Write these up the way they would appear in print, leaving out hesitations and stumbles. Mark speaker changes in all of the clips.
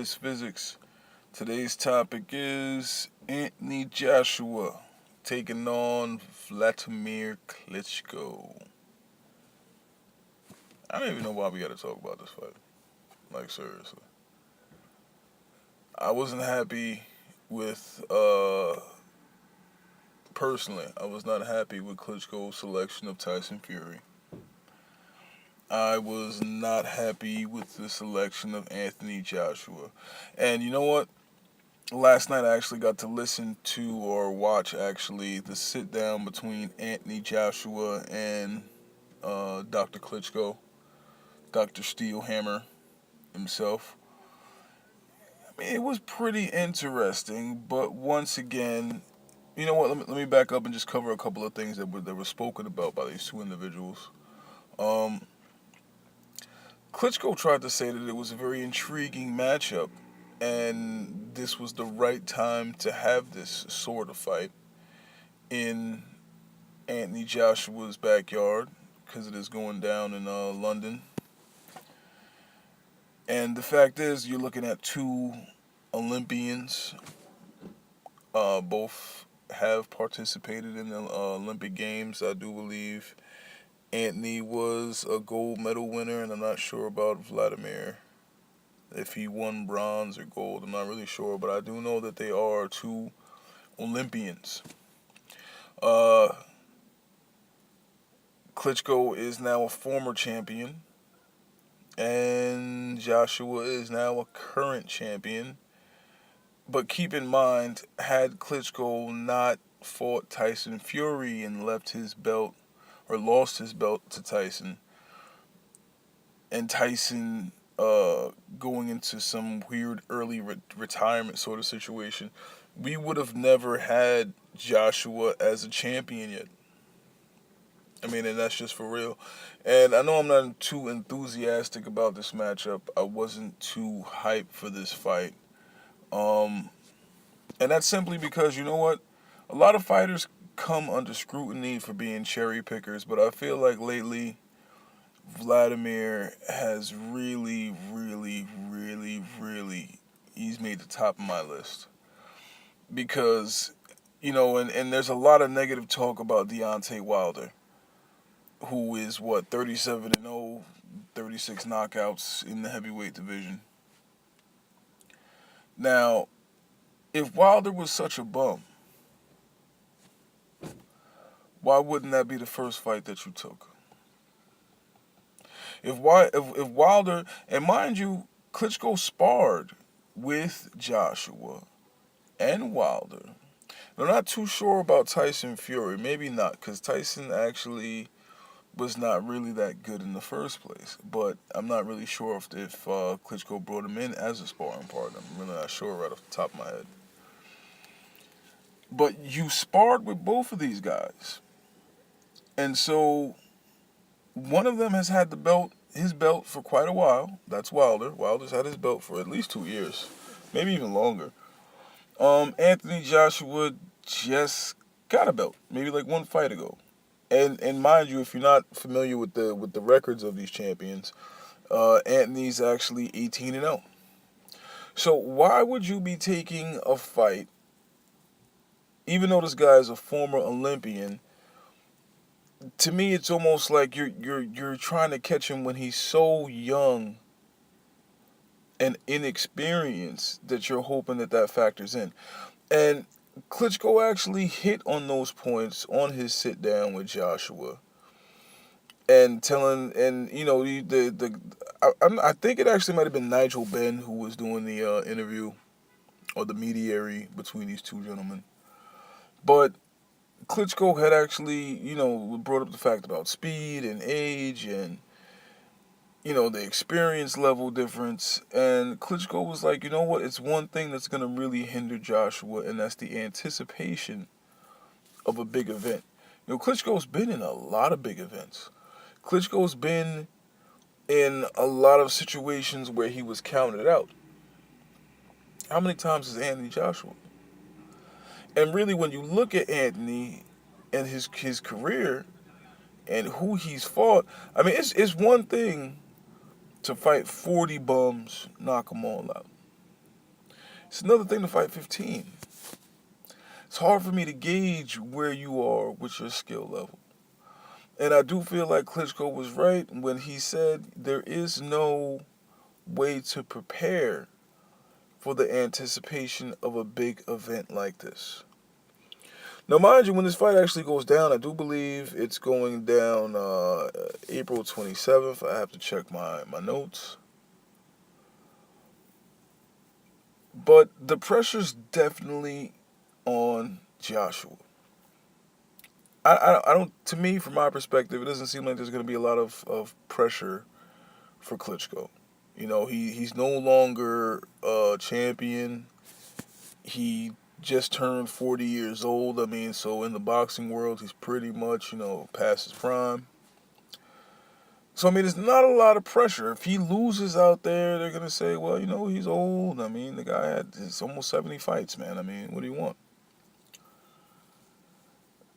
Speaker 1: is Physics. Today's topic is Anthony Joshua taking on Vladimir Klitschko. I don't even know why we got to talk about this fight. Like, seriously. I wasn't happy with, personally, I was not happy with Klitschko's selection of Tyson Fury. I was not happy with the selection of Anthony Joshua. And you know what? Last night I actually got to listen to or watch actually the sit down between Anthony Joshua and Dr. Klitschko, Dr. Steelhammer himself. I mean, it was pretty interesting, but once again, you know what? Let me back up and just cover a couple of things that were spoken about by these two individuals. Um, Klitschko tried to say that it was a very intriguing matchup, and this was the right time to have this sort of fight in Anthony Joshua's backyard because it is going down in London. And the fact is, you're looking at two Olympians. Both have participated in the Olympic Games, I do believe. Anthony was a gold medal winner, and I'm not sure about Vladimir. If he won bronze or gold, I'm not really sure, but I do know that they are two Olympians. Uh, Klitschko is now a former champion, and Joshua is now a current champion. But keep in mind, had Klitschko not fought Tyson Fury and left his belt or lost his belt to Tyson, and Tyson going into some weird early retirement sort of situation, we would have never had Joshua as a champion yet. I mean, and that's just for real. And I know I'm not too enthusiastic about this matchup. I wasn't too hyped for this fight. Um, and that's simply because, you know what? A lot of fighters come under scrutiny for being cherry pickers, but I feel like lately Vladimir has really, he's made the top of my list. Because, and there's a lot of negative talk about Deontay Wilder, who is, 37-0, 36 knockouts in the heavyweight division. Now, if Wilder was such a bum, why wouldn't that be the first fight that you took? If Wilder, and mind you, Klitschko sparred with Joshua and Wilder. I'm not too sure about Tyson Fury. Maybe not, because Tyson actually was not really that good in the first place. But I'm not really sure if Klitschko brought him in as a sparring partner. I'm really not sure right off the top of my head. But you sparred with both of these guys. And so one of them has had his belt for quite a while. That's Wilder. Wilder's had his belt for at least 2 years, maybe even longer. Anthony Joshua just got a belt, maybe like one fight ago. And mind you, if you're not familiar with the records of these champions, Anthony's actually 18-0. So why would you be taking a fight, even though this guy is a former Olympian? To me, it's almost like you're trying to catch him when he's so young and inexperienced that you're hoping that factors in. And Klitschko actually hit on those points on his sit down with Joshua, and I think it actually might have been Nigel Benn who was doing the interview or the mediary between these two gentlemen, but Klitschko had actually, brought up the fact about speed and age and, the experience level difference. And Klitschko was like, you know what? It's one thing that's going to really hinder Joshua, and that's the anticipation of a big event. Klitschko's been in a lot of big events. Klitschko's been in a lot of situations where he was counted out. How many times is Anthony Joshua? And really, when you look at Anthony and his career and who he's fought, I mean, it's one thing to fight 40 bums, knock them all out. It's another thing to fight 15. It's hard for me to gauge where you are with your skill level. And I do feel like Klitschko was right when he said there is no way to prepare for the anticipation of a big event like this. Now, mind you, when this fight actually goes down, I do believe it's going down April 27th. I have to check my notes. But the pressure's definitely on Joshua. I don't, to me, from my perspective, it doesn't seem like there's going to be a lot of pressure for Klitschko. You know, he's no longer a champion. He just turned 40 years old. I mean, so in the boxing world, he's pretty much, past his prime. So, I mean, there's not a lot of pressure. If he loses out there, they're going to say, well, he's old. I mean, the guy had almost 70 fights, man. I mean, what do you want?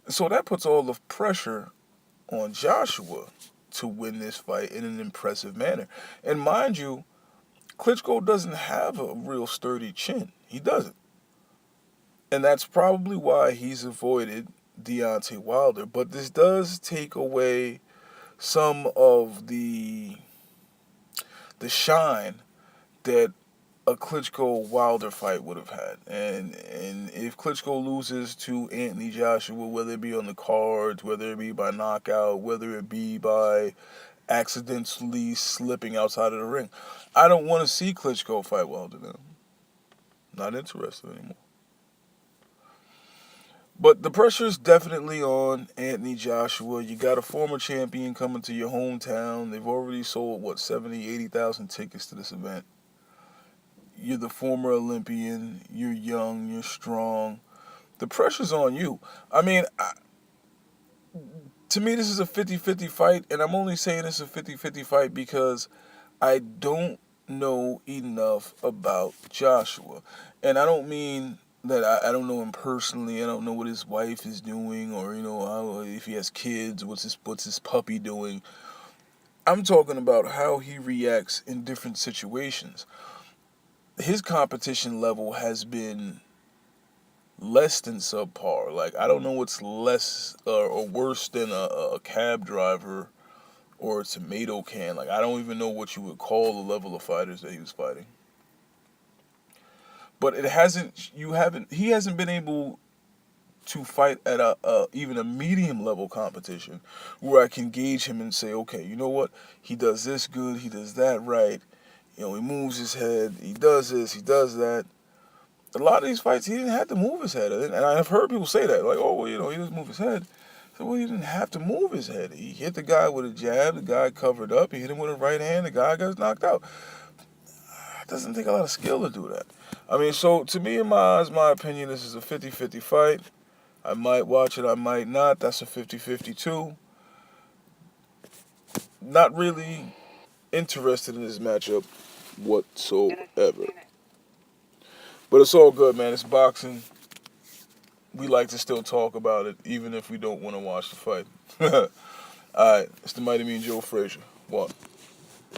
Speaker 1: So that puts all the pressure on Joshua to win this fight in an impressive manner. And mind you, Klitschko doesn't have a real sturdy chin. He doesn't. And that's probably why he's avoided Deontay Wilder. But this does take away some of the shine that a Klitschko-Wilder fight would have had. And if Klitschko loses to Anthony Joshua, whether it be on the cards, whether it be by knockout, whether it be by accidentally slipping outside of the ring, I don't want to see Klitschko fight Wilder now. Not interested anymore. But the pressure is definitely on Anthony Joshua. You got a former champion coming to your hometown. They've already sold, 70,000, 80,000 tickets to this event. You're the former Olympian. You're young. You're strong. The pressure's on you. I mean, to me, this is a 50-50 fight, and I'm only saying it's a 50-50 fight because I don't know enough about Joshua. And I don't mean that I don't know him personally. I don't know what his wife is doing, or if he has kids, what's his puppy doing. I'm talking about how he reacts in different situations. His competition level has been less than subpar. Like, I don't know what's less or worse than a cab driver or a tomato can. Like, I don't even know what you would call the level of fighters that he was fighting. But he hasn't been able to fight at even a medium level competition where I can gauge him and say, okay, you know what? He does this good, he does that right. He moves his head, he does this, he does that. A lot of these fights, he didn't have to move his head. And I've heard people say that, like, oh, well, he doesn't move his head. So, well, he didn't have to move his head. He hit the guy with a jab, the guy covered up, he hit him with a right hand, the guy got knocked out. It doesn't take a lot of skill to do that. I mean, so to me, in my eyes, my opinion, this is a 50-50 fight. I might watch it, I might not. That's a 50-50 too. Not really interested in this matchup whatsoever. But it's all good, man. It's boxing. We like to still talk about it, even if we don't want to watch the fight. All right, it's the Mighty Mean Joe Frazier. One.